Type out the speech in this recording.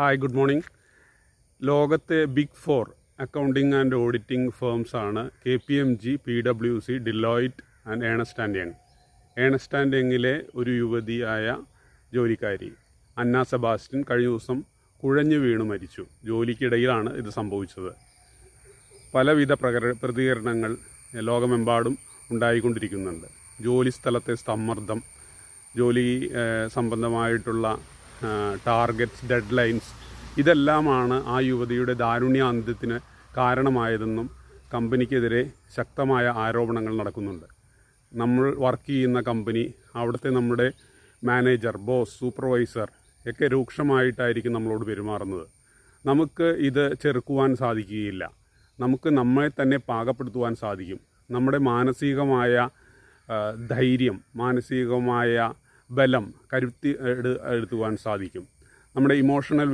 Hi, good morning. ലോകത്തെ big four accounting and auditing firms ആണ് KPMG, PwC, Deloitte and Ernst and Young. Ernst and യങ്ങിലെ ഒരു യുവതിയായ ജോലിക്കാരി അന്ന സെബാസ്റ്റ്യൻ കഴിഞ്ഞ ദിവസം കുഴഞ്ഞു വീണു മരിച്ചു. ജോലിക്കിടയിലാണ് ഇത് സംഭവിച്ചത്. പലവിധ പ്രതികരണങ്ങൾ ലോകമെമ്പാടും ഉണ്ടായിക്കൊണ്ടിരിക്കുന്നുണ്ട്. ജോലി സ്ഥലത്തെ സമ്മർദ്ദം, ജോലി സംബന്ധമായിട്ടുള്ള ടാർഗറ്റ്സ്, ഡെഡ് ലൈൻസ്, ഇതെല്ലാമാണ് ആ യുവതിയുടെ ദാരുണ്യാന്ത്യത്തിന് കാരണമായതെന്നും കമ്പനിക്കെതിരെ ശക്തമായ ആരോപണങ്ങൾ നടക്കുന്നുണ്ട്. നമ്മൾ വർക്ക് ചെയ്യുന്ന കമ്പനി, അവിടുത്തെ നമ്മുടെ മാനേജർ, ബോസ്, സൂപ്പർവൈസർ ഒക്കെ രൂക്ഷമായിട്ടായിരിക്കും നമ്മളോട് പെരുമാറുന്നത്. നമുക്ക് ഇത് ചെറുക്കുവാൻ സാധിക്കുകയില്ല. നമുക്ക് നമ്മെ തന്നെ പാകപ്പെടുത്തുവാൻ സാധിക്കും. നമ്മുടെ മാനസികമായ ധൈര്യം, മാനസികമായ ബലം, കരുത്തി എടുത്തുവാൻ സാധിക്കും. നമ്മുടെ ഇമോഷണൽ